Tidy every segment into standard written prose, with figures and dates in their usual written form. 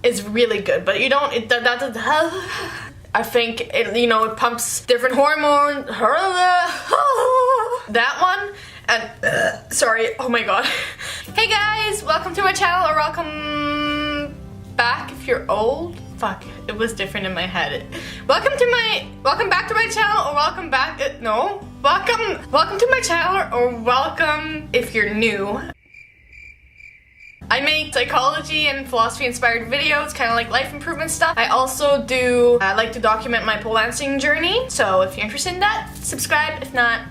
is really good, but you don't, I think it, you know, it pumps different hormones, that one, and, sorry, oh my god. Hey guys, welcome to my channel, or welcome back if you're old. Fuck, it was different in my head. Welcome back to my channel, or welcome back, welcome to my channel, or welcome if you're new. I make psychology and philosophy inspired videos, kind of like life improvement stuff. I also like to document my pole dancing journey, so if you're interested in that, subscribe. If not,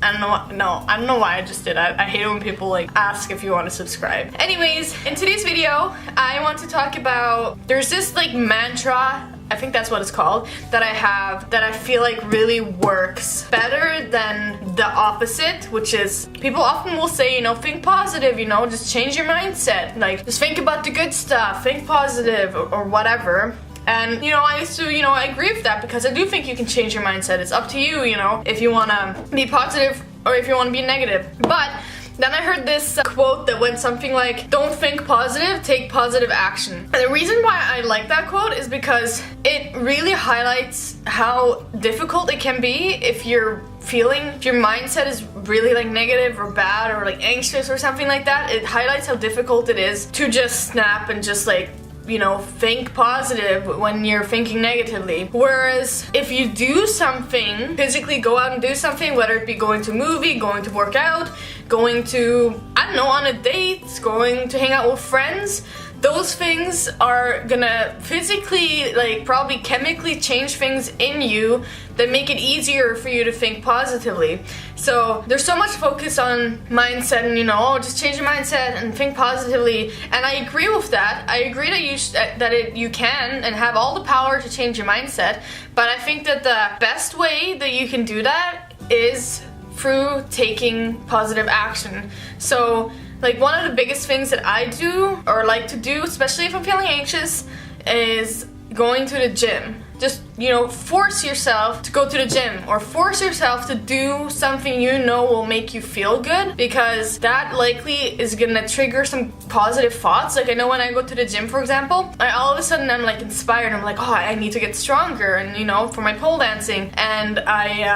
I don't know why I just did. I hate it when people like ask if you want to subscribe. Anyways, in today's video, I want to talk about, there's this like mantra, I think that's what it's called, that I have that I feel like really works better than the opposite, which is, people often will say, you know, think positive, you know, just change your mindset, like just think about the good stuff, think positive, or whatever. And, you know, I used to, you know, I agree with that, because I do think you can change your mindset. It's up to you, you know, if you want to be positive or if you want to be negative. But then I heard this quote that went something like, don't think positive, take positive action. And the reason why I like that quote is because it really highlights how difficult it can be if your mindset is really like negative or bad or like anxious or something like that. It highlights how difficult it is to just snap and just like, you know, think positive when you're thinking negatively. Whereas if you do something, physically go out and do something, whether it be going to a movie, going to work out, going to, I don't know, on a date, going to hang out with friends, those things are gonna physically, like probably chemically change things in you that make it easier for you to think positively. So there's so much focus on mindset and, you know, oh, just change your mindset and think positively. And I agree with that. I agree that you can and have all the power to change your mindset. But I think that the best way that you can do that is through taking positive action. So, like, one of the biggest things that I do, or like to do, especially if I'm feeling anxious, is going to the gym. Just, you know, force yourself to go to the gym, or force yourself to do something you know will make you feel good, because that likely is gonna trigger some positive thoughts. Like, I know when I go to the gym, for example, all of a sudden I'm like inspired. I'm like, oh, I need to get stronger, and, you know, for my pole dancing, and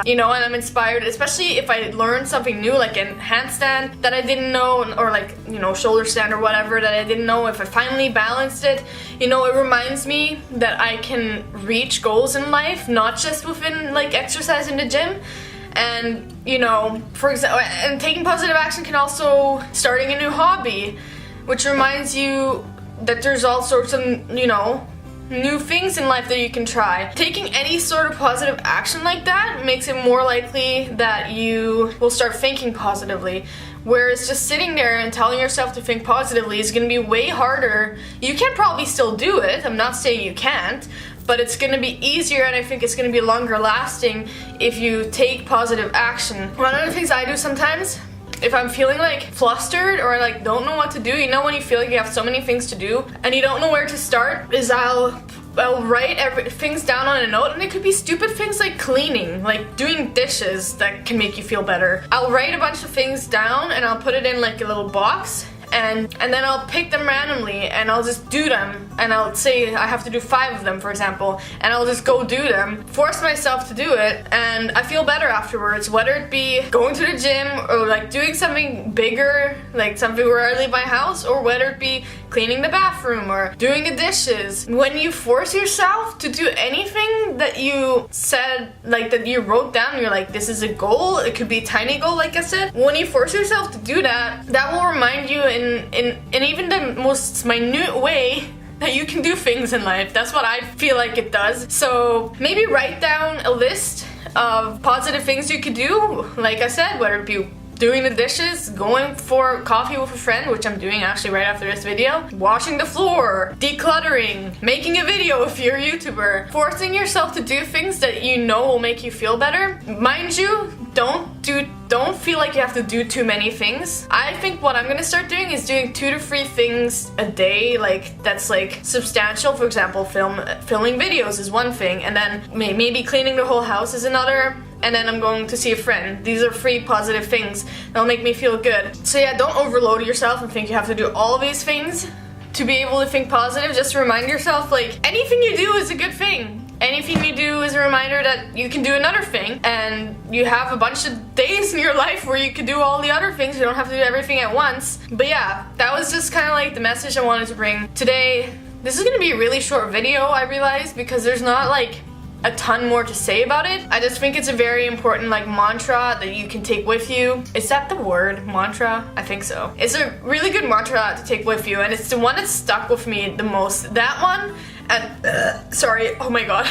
you know, and I'm inspired, especially if I learn something new, like a handstand that I didn't know, or like, you know, shoulder stand or whatever that I didn't know. If I finally balanced it, you know, it reminds me that I can reach goals in life, not just within like exercise in the gym. And, you know, for example, and taking positive action can also starting a new hobby, which reminds you that there's all sorts of, you know, new things in life that you can try. Taking any sort of positive action like that makes it more likely that you will start thinking positively. Whereas just sitting there and telling yourself to think positively is going to be way harder. You can probably still do it, I'm not saying you can't, but it's going to be easier, and I think it's going to be longer lasting if you take positive action. One of the things I do sometimes, if I'm feeling like flustered or like don't know what to do, you know, when you feel like you have so many things to do and you don't know where to start, is I'll write things down on a note, and it could be stupid things like cleaning, like doing dishes that can make you feel better. I'll write a bunch of things down and I'll put it in like a little box, and then I'll pick them randomly and I'll just do them, and I'll say I have to do 5 of them, for example, and I'll just go do them, force myself to do it, and I feel better afterwards, whether it be going to the gym or like doing something bigger, like something where I leave my house, or whether it be cleaning the bathroom or doing the dishes. When you force yourself to do anything that you said, like that you wrote down, you're like, this is a goal, it could be a tiny goal like I said, when you force yourself to do that, that will remind you in even the most minute way that you can do things in life. That's what I feel like it does. So maybe write down a list of positive things you could do, like I said, whether it be doing the dishes, going for coffee with a friend, which I'm doing actually right after this video, washing the floor, decluttering, making a video if you're a YouTuber, forcing yourself to do things that you know will make you feel better. Mind you, don't feel like you have to do too many things. I think what I'm gonna start doing is doing 2 to 3 things a day, like that's like substantial. For example, filming videos is one thing, and then maybe cleaning the whole house is another, and then I'm going to see a friend. These are 3 positive things that'll make me feel good. So yeah, don't overload yourself and think you have to do all of these things. to be able to think positive, just remind yourself like anything you do is a good thing. Anything you do is a reminder that you can do another thing, and you have a bunch of days in your life where you can do all the other things. You don't have to do everything at once. But yeah, that was just kind of like the message I wanted to bring today. This is gonna be a really short video, I realized, because there's not like a ton more to say about it. I just think it's a very important like mantra that you can take with you. Is that the word, mantra? I think so. It's a really good mantra to take with you, and it's the one that stuck with me the most. That one, and sorry, oh my god.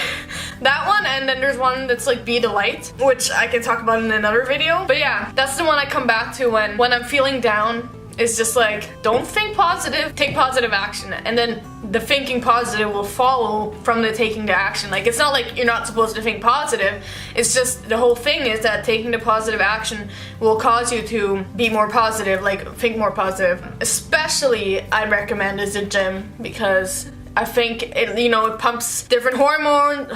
That one, and then there's one that's like be the light, which I can talk about in another video. But yeah, that's the one I come back to when I'm feeling down. It's just like, don't think positive, take positive action, and then the thinking positive will follow from the taking the action. Like, it's not like you're not supposed to think positive, it's just the whole thing is that taking the positive action will cause you to be more positive, like think more positive. Especially I'd recommend is the gym, because I think it, you know, it pumps different hormones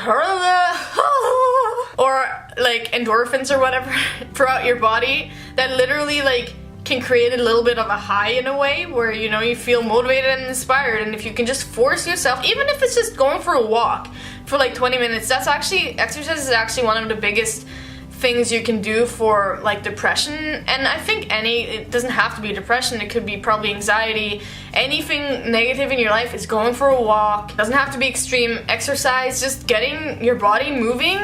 or like endorphins or whatever throughout your body that literally like can create a little bit of a high in a way where, you know, you feel motivated and inspired. And if you can just force yourself, even if it's just going for a walk for like 20 minutes, that's actually, exercise is actually one of the biggest things you can do for like depression. And I think it doesn't have to be depression, it could be probably anxiety, anything negative in your life. Is going for a walk, it doesn't have to be extreme exercise, just getting your body moving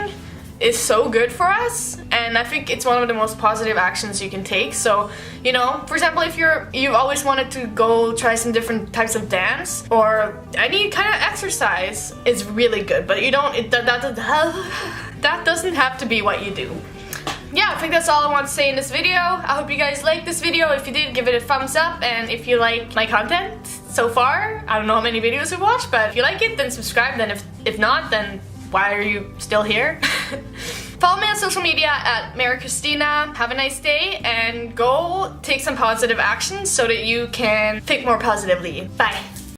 is so good for us, and I think it's one of the most positive actions you can take. So, you know, for example, if you've always wanted to go try some different types of dance or any kind of exercise, is really good, but you don't, that doesn't have to be what you do. Yeah, I think that's all I want to say in this video. I hope you guys liked this video. If you did, give it a thumbs up, and if you like my content so far, I don't know how many videos you've watched, but if you like it, then subscribe. Then if not, then why are you still here? Follow me on social media at Mary Christina. Have a nice day, and go take some positive action so that you can think more positively. Bye.